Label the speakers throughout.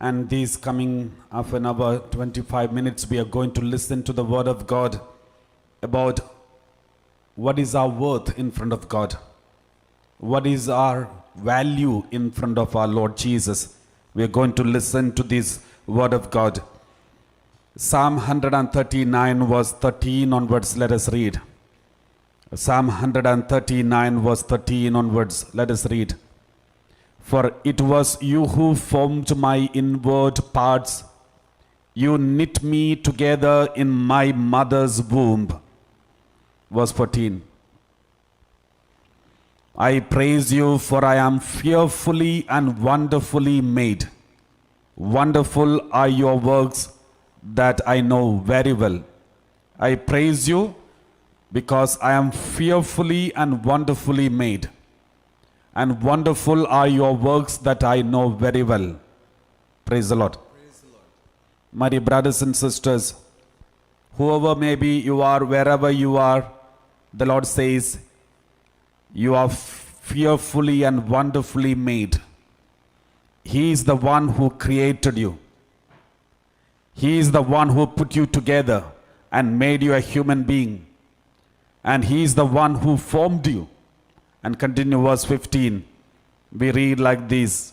Speaker 1: And these coming half an hour, 25 minutes, we are going to listen to the Word of God about what is our worth in front of God. What is our value in front of our Lord Jesus. We are going to listen to this Word of God. Psalm 139 verse 13 onwards, let us read. Psalm 139 verse 13 onwards, let us read. For it was you who formed my inward parts. You knit me together in my mother's womb. Verse 14. I praise you, for I am fearfully and wonderfully made. Wonderful are your works that I know very well. I praise you because I am fearfully and wonderfully made. And wonderful are your works that I know very well. Praise the Lord.
Speaker 2: Praise the Lord.
Speaker 1: My dear brothers and sisters, whoever maybe you are, wherever you are, the Lord says, you are fearfully and wonderfully made. He is the one who created you. He is the one who put you together and made you a human being. And He is the one who formed you. And continue verse 15. We read like this.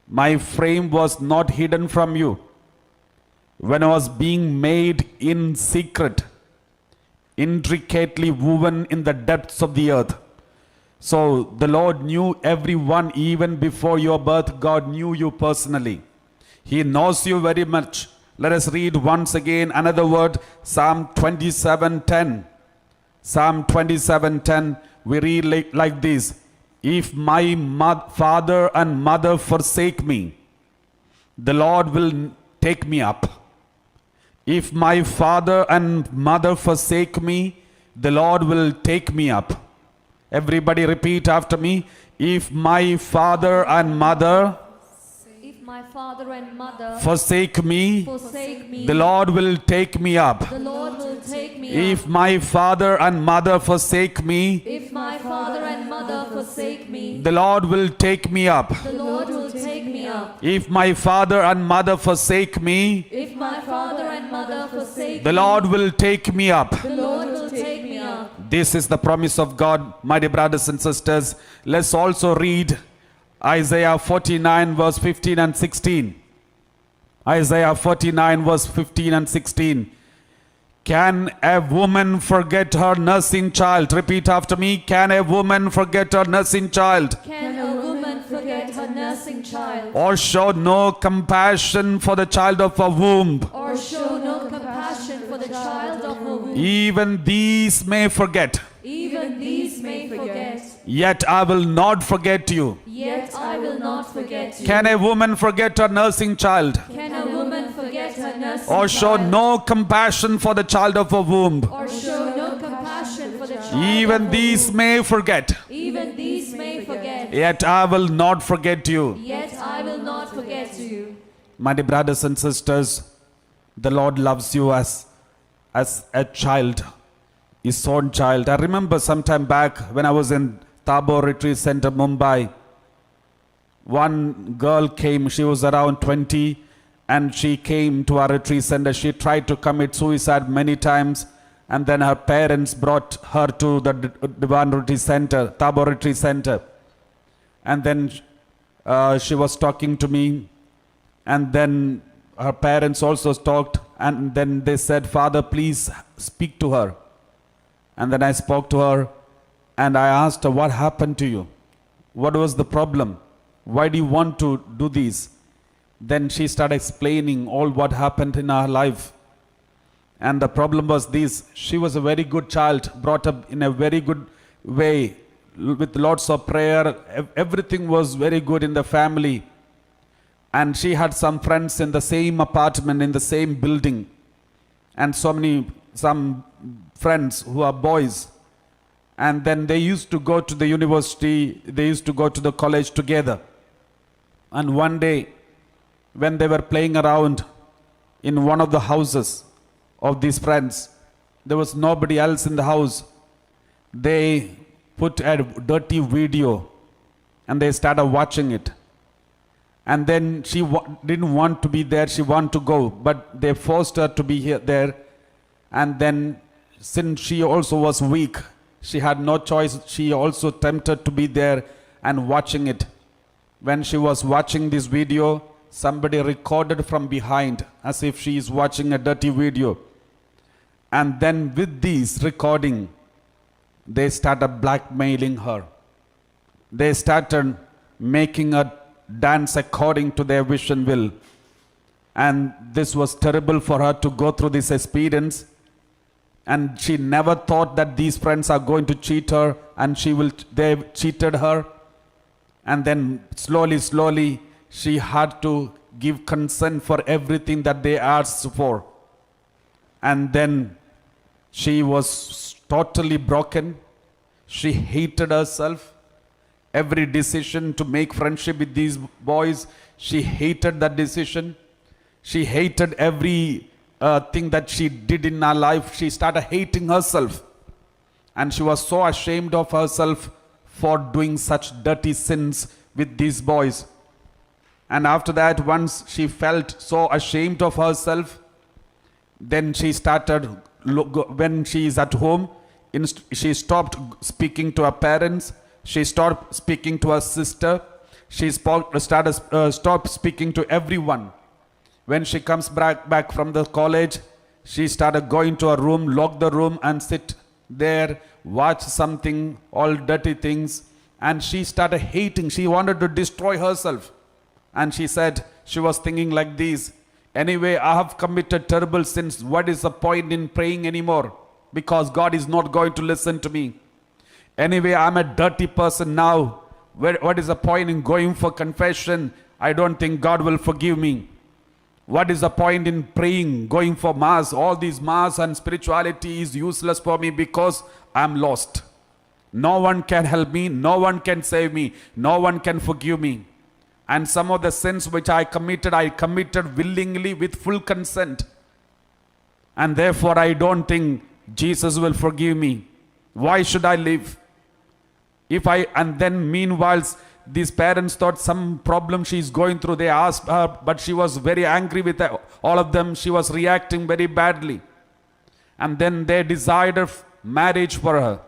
Speaker 1: My frame was not hidden from you when I was being made in secret, intricately woven in the depths of the earth. So the Lord knew everyone even before your birth. God knew you personally. He knows you very much. Let us read once again another word, Psalm 27:10. Psalm 27:10. We read like this. If my father and mother forsake me, the Lord will take me up. If my father and mother forsake me, the Lord will take me up. Everybody repeat after me. If my father and mother forsake me, the Lord will take me up.
Speaker 3: The Lord will take me
Speaker 1: If my father and mother forsake me,
Speaker 3: If my father and mother forsake me,
Speaker 1: the Lord will take me up.
Speaker 3: the Lord will take me up.
Speaker 1: If my father and mother forsake me,
Speaker 3: If my father and mother forsake
Speaker 1: the
Speaker 3: me,
Speaker 1: Lord will take me up.
Speaker 3: the Lord will take me up.
Speaker 1: This is the promise of God, my dear brothers and sisters. Let's also read Isaiah 49 verse 15 and 16. Isaiah 49 verse 15 and 16. Can a woman forget her nursing child? Repeat after me. Can a woman forget her nursing child?
Speaker 3: Can a woman forget her nursing child,
Speaker 1: Or show no compassion for the child of her womb?
Speaker 3: or show no compassion for the child of her womb?
Speaker 1: Even these may forget,
Speaker 3: Even these may forget,
Speaker 1: yet I will not forget you.
Speaker 3: yet I will not forget you.
Speaker 1: Can a woman forget her nursing child?
Speaker 3: Can a woman forget her nursing
Speaker 1: Or show
Speaker 3: child,
Speaker 1: no compassion for the child of her womb?
Speaker 3: or show no compassion for the child
Speaker 1: Even
Speaker 3: of her
Speaker 1: these
Speaker 3: womb?
Speaker 1: may forget,
Speaker 3: Even these may forget,
Speaker 1: yet I will not forget you.
Speaker 3: yet I will not forget you.
Speaker 1: My dear brothers and sisters, the Lord loves you as a child, His own child. I remember some time back when I was in Tabor Retreat Center, Mumbai. One girl came, she was around 20, and she came to our retreat center. She tried to commit suicide many times, and then her parents brought her to the Divan Retreat Center, Tabor Retreat Center. And then she was talking to me, and then her parents also talked, and then they said, Father, please speak to her. And then I spoke to her, and I asked her, what happened to you? What was the problem? Why do you want to do this? Then she started explaining all what happened in her life. And the problem was this. She was a very good child, brought up in a very good way, with lots of prayer. Everything was very good in the family. And she had some friends in the same apartment, in the same building. And some friends who are boys. And then they used to go to the university, they used to go to the college together. And one day, when they were playing around in one of the houses of these friends, there was nobody else in the house. They put a dirty video and they started watching it. And then she didn't want to be there, she wanted to go, but they forced her to be there. And then since she also was weak, she had no choice, she also tempted to be there and watching it. When she was watching this video, somebody recorded from behind as if she is watching a dirty video. And then with this recording, they started blackmailing her. They started making her dance according to their wish and will. And this was terrible for her to go through this experience. And she never thought that these friends are going to cheat her, and they cheated her. And then slowly, she had to give consent for everything that they asked for. And then she was totally broken. She hated herself. Every decision to make friendship with these boys, she hated that decision. She hated every thing that she did in her life. She started hating herself. And she was so ashamed of herself for doing such dirty sins with these boys. And after that, once she felt so ashamed of herself, then she started, when she is at home, she stopped speaking to her parents. She stopped speaking to her sister. She stopped speaking to everyone. When she comes back from the college, she started going to her room, lock the room and sit there, watch something, all dirty things. And she started hating. She wanted to destroy herself. And she said, she was thinking like this, anyway, I have committed terrible sins. What is the point in praying anymore? Because God is not going to listen to me. Anyway, I'm a dirty person now. What is the point in going for confession? I don't think God will forgive me. What is the point in praying, going for mass? All these mass and spirituality is useless for me because I'm lost. No one can help me. No one can save me. No one can forgive me. And some of the sins which I committed willingly with full consent. And therefore I don't think Jesus will forgive me. Why should I live? And then meanwhile, these parents thought some problem she's going through. They asked her, but she was very angry with all of them. She was reacting very badly. And then they decided marriage for her.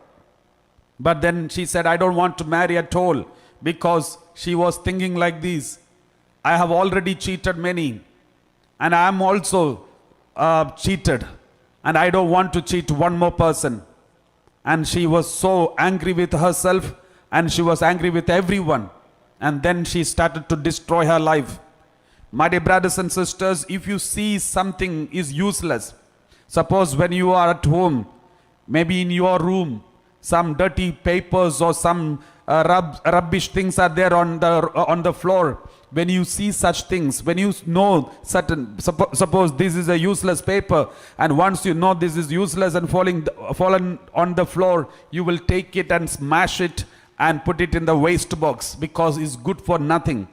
Speaker 1: But then she said, I don't want to marry at all, because she was thinking like this, I have already cheated many, and I am also cheated, and I don't want to cheat one more person. And she was so angry with herself, and she was angry with everyone. And then she started to destroy her life. My dear brothers and sisters, if you see something is useless, suppose when you are at home, maybe in your room, some dirty papers or some rubbish things are there on the floor. When you see such things, when you know certain, suppose this is a useless paper, and once you know this is useless and fallen on the floor, you will take it and smash it and put it in the waste box because it's good for nothing.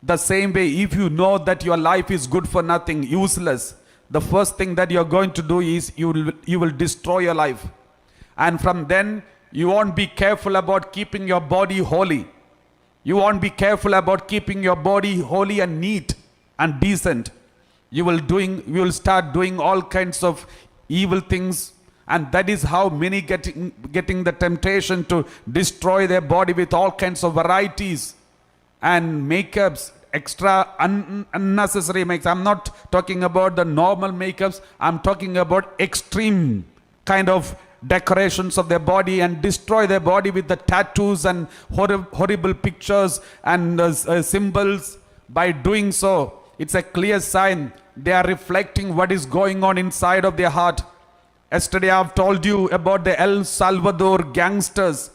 Speaker 1: The same way, if you know that your life is good for nothing, useless, the first thing that you're going to do is you will destroy your life. And from then, you won't be careful about keeping your body holy. You won't be careful about keeping your body holy and neat and decent. You will start doing all kinds of evil things, and that is how many getting the temptation to destroy their body with all kinds of varieties and makeups, extra unnecessary makeups. I'm not talking about the normal makeups. I'm talking about extreme kind of decorations of their body, and destroy their body with the tattoos and horrible pictures and symbols. By doing so, it's a clear sign they are reflecting what is going on inside of their heart. Yesterday I've told you about the El Salvador gangsters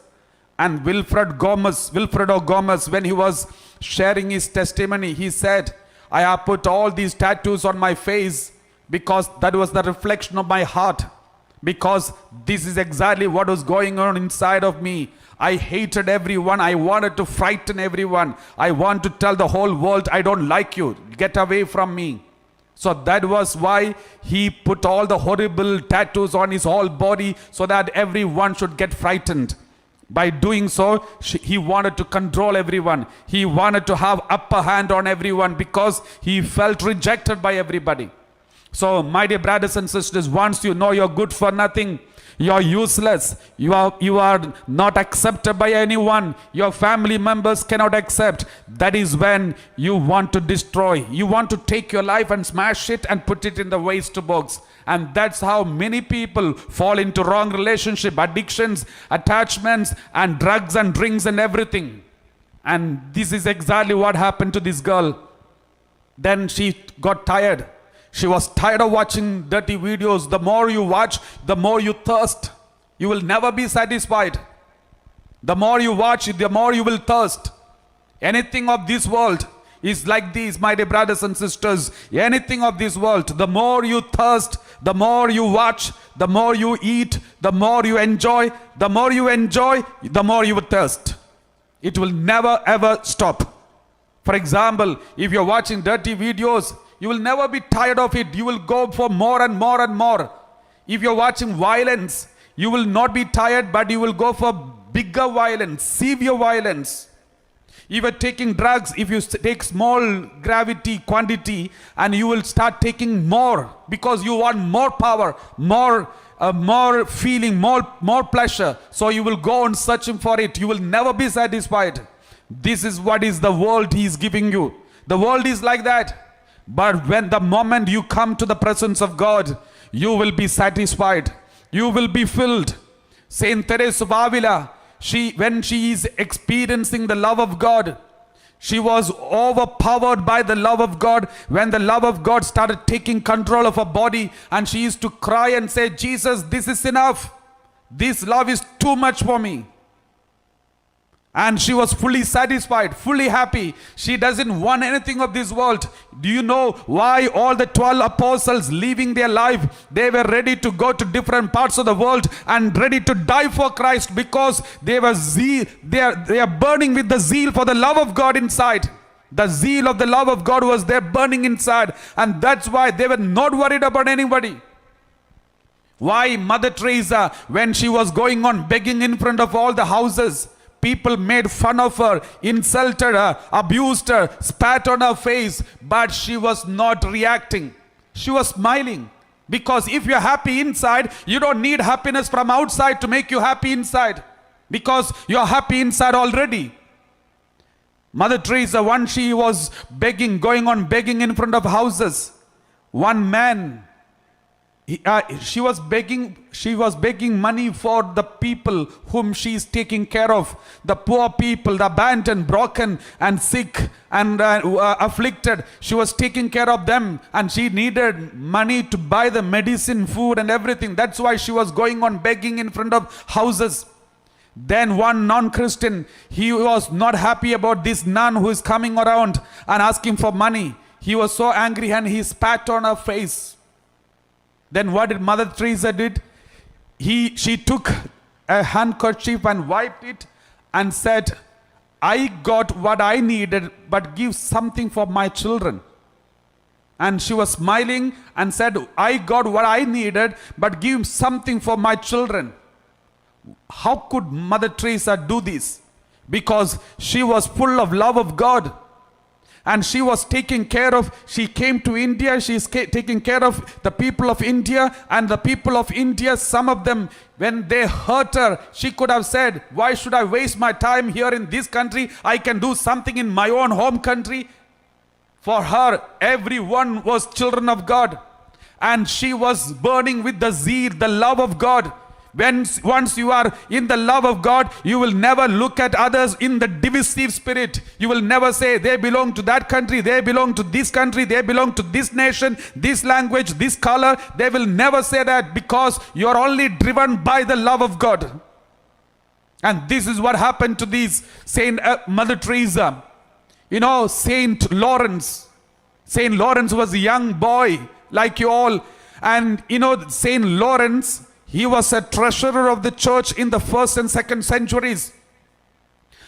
Speaker 1: and Wilfredo Gomez, when he was sharing his testimony, he said, I have put all these tattoos on my face because that was the reflection of my heart. Because this is exactly what was going on inside of me. I hated everyone. I wanted to frighten everyone. I want to tell the whole world, I don't like you. Get away from me. So that was why he put all the horrible tattoos on his whole body, so that everyone should get frightened. By doing so, he wanted to control everyone. He wanted to have upper hand on everyone because he felt rejected by everybody. So, my dear brothers and sisters, once you know you're good for nothing, you're useless, you are not accepted by anyone, your family members cannot accept, that is when you want to destroy. You want to take your life and smash it and put it in the waste box. And that's how many people fall into wrong relationship, addictions, attachments, and drugs and drinks and everything. And this is exactly what happened to this girl. Then she got tired. She was tired of watching dirty videos. The more you watch, the more you thirst. You will never be satisfied. The more you watch, the more you will thirst. Anything of this world is like this, my dear brothers and sisters. Anything of this world, the more you thirst, the more you watch, the more you eat, the more you enjoy, the more you enjoy, the more you will thirst. It will never ever stop. For example, if you're watching dirty videos, you will never be tired of it. You will go for more and more and more. If you're watching violence, you will not be tired, but you will go for bigger violence, severe violence. If you're taking drugs, if you take small gravity quantity, and you will start taking more because you want more power, more feeling, more pleasure. So you will go on searching for it. You will never be satisfied. This is what is the world he is giving you. The world is like that. But when the moment you come to the presence of God, you will be satisfied. You will be filled. Saint Teresa of Avila, when she is experiencing the love of God, she was overpowered by the love of God. When the love of God started taking control of her body, and she used to cry and say, Jesus, this is enough. This love is too much for me. And she was fully satisfied, fully happy. She doesn't want anything of this world. Do you know why all the 12 apostles leaving their life, they were ready to go to different parts of the world and ready to die for Christ? Because they are burning with the zeal for the love of God inside. The zeal of the love of God was there burning inside. And that's why they were not worried about anybody. Why Mother Teresa, when she was going on begging in front of all the houses, people made fun of her, insulted her, abused her, spat on her face, but she was not reacting. She was smiling. Because if you're happy inside, you don't need happiness from outside to make you happy inside. Because you're happy inside already. Mother Teresa, once she was going on begging in front of houses. One man, she was begging money for the people whom she is taking care of, the poor people, the abandoned, broken and sick and afflicted. She was taking care of them, and she needed money to buy the medicine, food and everything. That's why she was going on begging in front of houses. Then one non-Christian, he was not happy about this nun who is coming around and asking for money. He was so angry and he spat on her face. Then what did Mother Teresa did? She took a handkerchief and wiped it and said, I got what I needed, but give something for my children. And she was smiling and said, I got what I needed, but give something for my children. How could Mother Teresa do this? Because she was full of love of God. And she was taking care of, she came to India, she is taking care of the people of India. And the people of India, some of them, when they hurt her, she could have said, why should I waste my time here in this country? I can do something in my own home country. For her, everyone was children of God. And she was burning with the zeal, the love of God. Once you are in the love of God, you will never look at others in the divisive spirit. You will never say they belong to that country, they belong to this country, they belong to this nation, this language, this color. They will never say that, because you are only driven by the love of God. And this is what happened to these Saint Mother Teresa. You know, Saint Lawrence. Saint Lawrence was a young boy like you all. And you know, Saint Lawrence, he was a treasurer of the church in the 1st and 2nd centuries.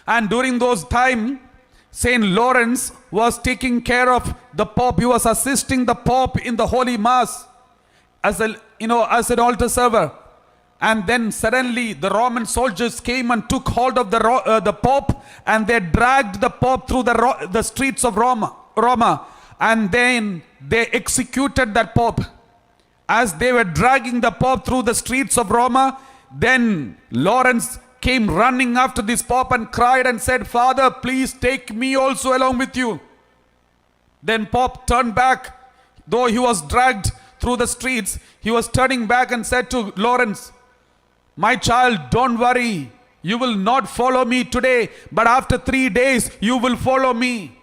Speaker 1: And during those times, Saint Lawrence was taking care of the Pope. He was assisting the Pope in the Holy Mass as an altar server. And then suddenly the Roman soldiers came and took hold of the Pope, and they dragged the Pope through the streets of Roma. And then they executed that Pope. As they were dragging the Pope through the streets of Roma, then Lawrence came running after this Pope and cried and said, "Father, please take me also along with you." Then Pope turned back. Though he was dragged through the streets, he was turning back and said to Lawrence, "My child, don't worry. You will not follow me today, but after 3 days you will follow me."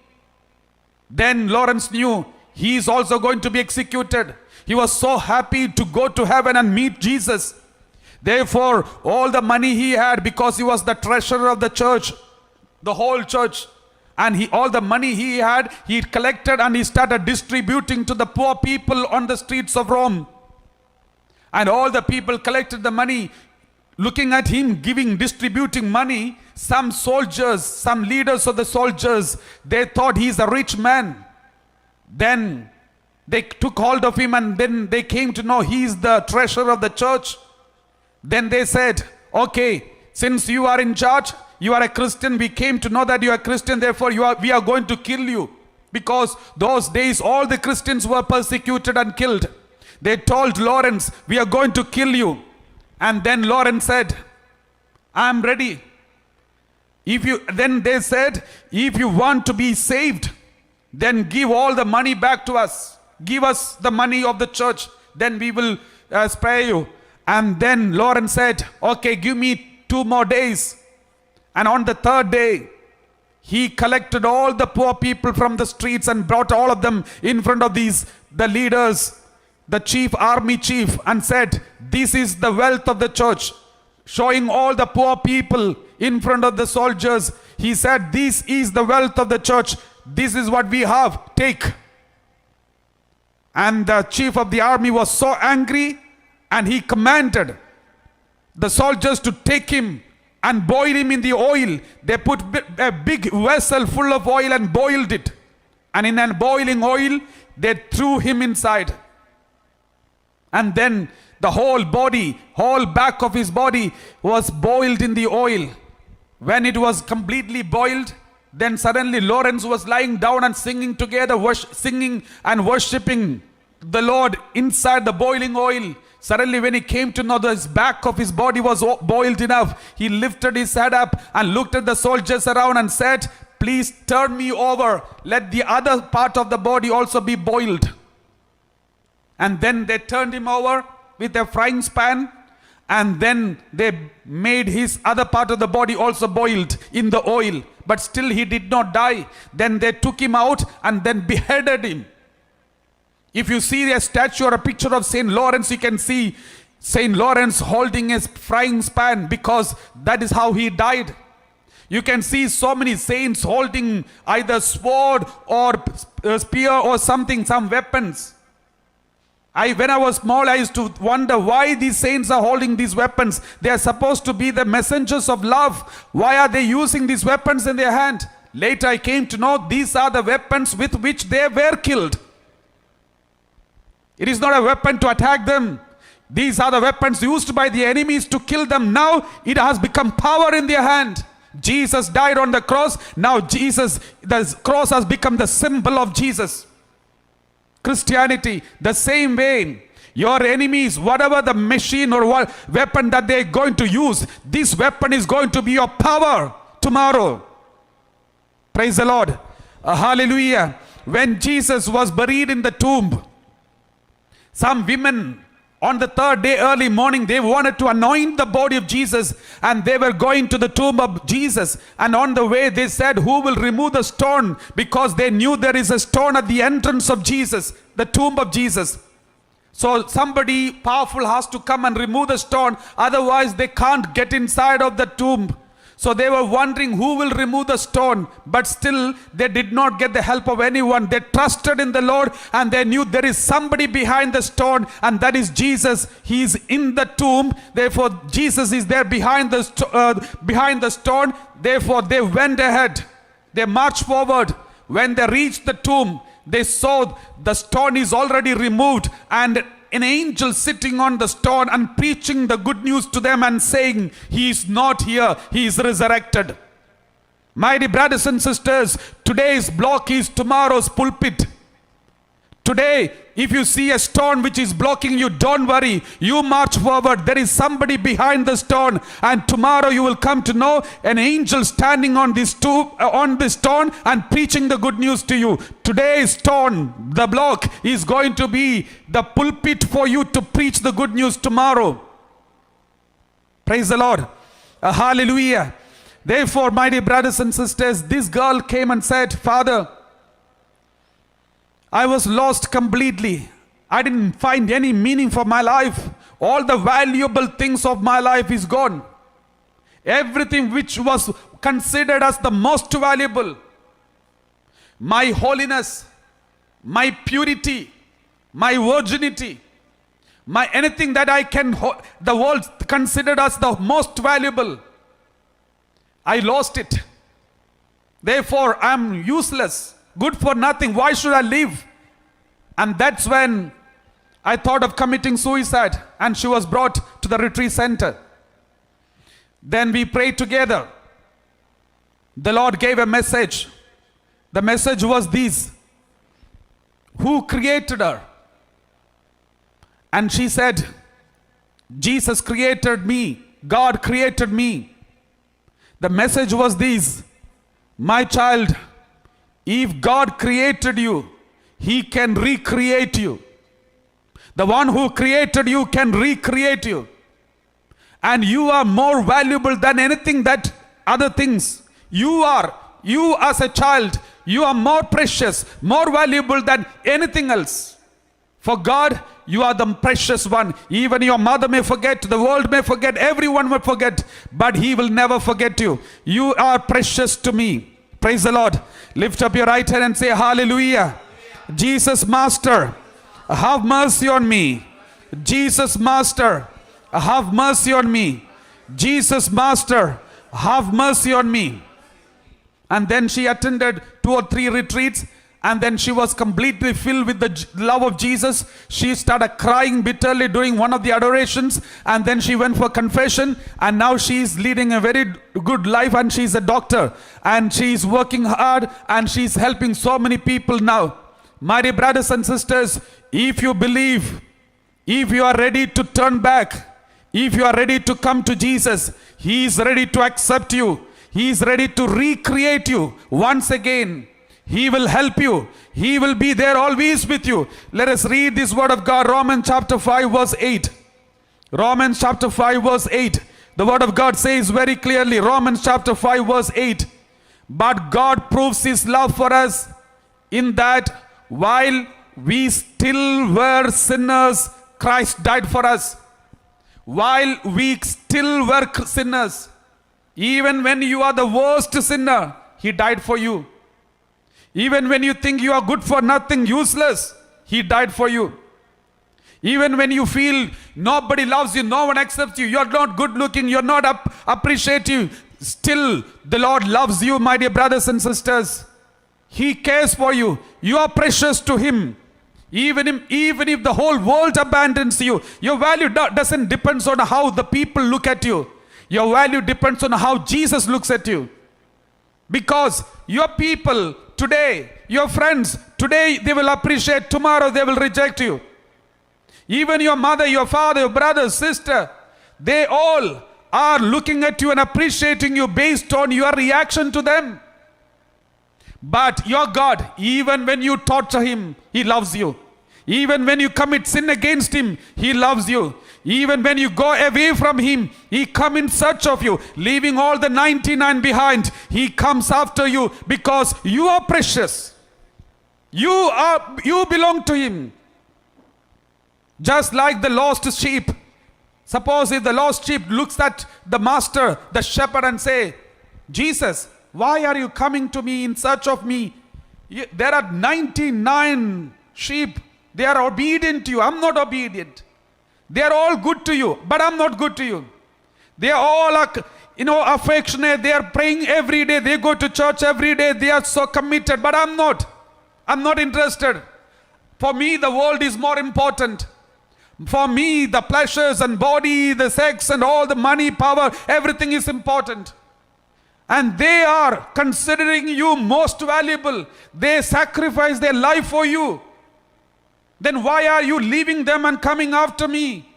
Speaker 1: Then Lawrence knew he is also going to be executed. He was so happy to go to heaven and meet Jesus. Therefore, all the money he had, because he was the treasurer of the church, the whole church, and all the money he had, he collected and he started distributing to the poor people on the streets of Rome. And all the people collected the money. Looking at him distributing money, some soldiers, some leaders of the soldiers, they thought he's a rich man. Then they took hold of him, and then they came to know he is the treasurer of the church. Then they said, "Okay, since you are in charge, you are a Christian, we came to know that you are a Christian, therefore we are going to kill you." Because those days all the Christians were persecuted and killed. They told Lawrence, "We are going to kill you." And then Lawrence said, "I am ready." Then they said, "If you want to be saved, then give all the money back to us. Give us the money of the church, then we will spare you." And then Lawrence said, "Okay, give me 2 more days." And on the 3rd day, he collected all the poor people from the streets and brought all of them in front of the leaders, the army chief, and said, "This is the wealth of the church." Showing all the poor people in front of the soldiers, he said, "This is the wealth of the church. This is what we have. Take." And the chief of the army was so angry, and he commanded the soldiers to take him and boil him in the oil. They put a big vessel full of oil and boiled it. And in a boiling oil, they threw him inside. And then the whole back of his body was boiled in the oil. When it was completely boiled, then suddenly Lawrence was lying down and singing together, singing and worshipping the Lord inside the boiling oil. Suddenly, when he came to know that his back of his body was boiled enough, he lifted his head up and looked at the soldiers around and said, "Please turn me over. Let the other part of the body also be boiled." And then they turned him over with a frying pan, and then they made his other part of the body also boiled in the oil. But still he did not die. Then they took him out and then beheaded him. If you see a statue or a picture of St. Lawrence, you can see St. Lawrence holding a frying pan, because that is how he died. You can see so many saints holding either sword or spear or something, some weapons. When I was small, I used to wonder why these saints are holding these weapons. They are supposed to be the messengers of love. Why are they using these weapons in their hand? Later I came to know these are the weapons with which they were killed. It is not a weapon to attack them. These are the weapons used by the enemies to kill them. Now it has become power in their hand. Jesus died on the cross. Now the cross has become the symbol of Jesus. Christianity, the same way. Your enemies, whatever the machine or weapon that they are going to use, this weapon is going to be your power tomorrow. Praise the Lord. Hallelujah. When Jesus was buried in the tomb, some women on the 3rd day early morning, they wanted to anoint the body of Jesus, and they were going to the tomb of Jesus. And on the way they said, "Who will remove the stone?" Because they knew there is a stone at the entrance of Jesus, the tomb of Jesus. So somebody powerful has to come and remove the stone, otherwise they can't get inside of the tomb. So they were wondering who will remove the stone, but still they did not get the help of anyone. They trusted in the Lord, and they knew there is somebody behind the stone, and that is Jesus. He is in the tomb. Therefore Jesus is there behind the stone. Therefore they went ahead. They marched forward. When they reached the tomb, they saw the stone is already removed, and an angel sitting on the stone and preaching the good news to them and saying, he is not here, he is resurrected. My dear brothers and sisters, today's block is tomorrow's pulpit. Today, if you see a stone which is blocking you, don't worry. You march forward. There is somebody behind the stone. And tomorrow you will come to know an angel standing on this stone and preaching the good news to you. Today's stone, the block, is going to be the pulpit for you to preach the good news tomorrow. Praise the Lord. Hallelujah. Therefore, my dear brothers and sisters, this girl came and said, Father, I was lost completely. I didn't find any meaning for my life. All the valuable things of my life is gone. Everything which was considered as the most valuable, my holiness, my purity, my virginity, my anything that I can, the world considered as the most valuable, I lost it. Therefore, I am useless. Good for nothing. Why should I live? And that's when I thought of committing suicide, and she was brought to the retreat center. Then we prayed together. The Lord gave a message. The message was this: who created her? And she said, Jesus created me. God created me. The message was this: my child, if God created you, He can recreate you. The one who created you can recreate you. And you are more valuable than anything that other things. You as a child, you are more precious, more valuable than anything else. For God, you are the precious one. Even your mother may forget, the world may forget, everyone may forget, but He will never forget you. You are precious to me. Praise the Lord. Lift up your right hand and say hallelujah. Jesus Master, have mercy on me. Jesus Master, have mercy on me. Jesus Master, have mercy on me. And then she attended 2 or 3 retreats, and then she was completely filled with the love of Jesus. She started crying bitterly during one of the adorations, and then she went for confession, and now she is leading a very good life, and she is a doctor, and she is working hard, and she is helping so many people now. My dear brothers and sisters, if you believe, if you are ready to turn back, if you are ready to come to Jesus, He is ready to accept you. He is ready to recreate you once again. He will help you. He will be there always with you. Let us read this word of God, Romans chapter 5 verse 8. Romans chapter 5 verse 8. The word of God says very clearly, Romans chapter 5 verse 8. But God proves His love for us in that while we still were sinners, Christ died for us. While we still were sinners, even when you are the worst sinner, He died for you. Even when you think you are good for nothing, useless, He died for you. Even when you feel nobody loves you, no one accepts you, you're not good looking, you're not appreciative, still the Lord loves you, my dear brothers and sisters. He cares for you. You are precious to Him. Even if the whole world abandons you, your value doesn't depend on how the people look at you. Your value depends on how Jesus looks at you. Because your people today, your friends, today they will appreciate, tomorrow they will reject you. Even your mother, your father, your brother, sister, they all are looking at you and appreciating you based on your reaction to them. But your God, even when you torture Him, He loves you. Even when you commit sin against Him, He loves you. Even when you go away from Him, He comes in search of you. Leaving all the 99 behind, He comes after you because you are precious. You belong to Him. Just like the lost sheep. Suppose if the lost sheep looks at the master, the shepherd, and say, Jesus, why are you coming to me in search of me? There are 99 sheep. They are obedient to you. I'm not obedient. They are all good to you, but I'm not good to you. They are all affectionate. They are praying every day. They go to church every day. They are so committed, but I'm not. I'm not interested. For me, the world is more important. For me, the pleasures and body, the sex and all the money, power, everything is important. And they are considering you most valuable. They sacrifice their life for you. Then why are you leaving them and coming after me?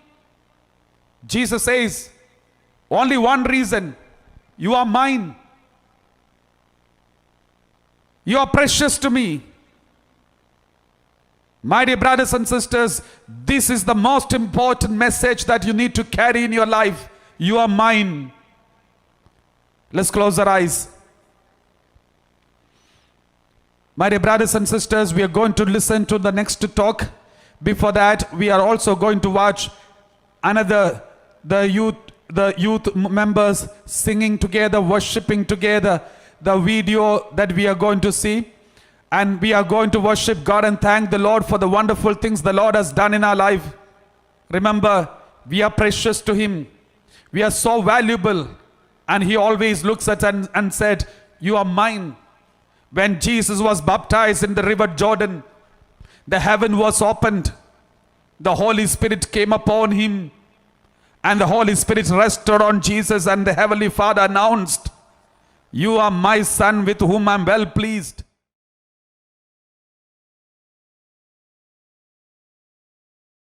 Speaker 1: Jesus says, only one reason. You are mine. You are precious to me. My dear brothers and sisters, this is the most important message that you need to carry in your life. You are mine. Let's close our eyes. My dear brothers and sisters, we are going to listen to the next talk. Before that, we are also going to watch another, the youth members singing together, worshiping together, the video that we are going to see. And we are going to worship God and thank the Lord for the wonderful things the Lord has done in our life. Remember, we are precious to Him. We are so valuable. And He always looks at us and said, you are mine. When Jesus was baptized in the river Jordan, the heaven was opened. The Holy Spirit came upon Him. And the Holy Spirit rested on Jesus, and the Heavenly Father announced, you are my Son with whom I am well pleased.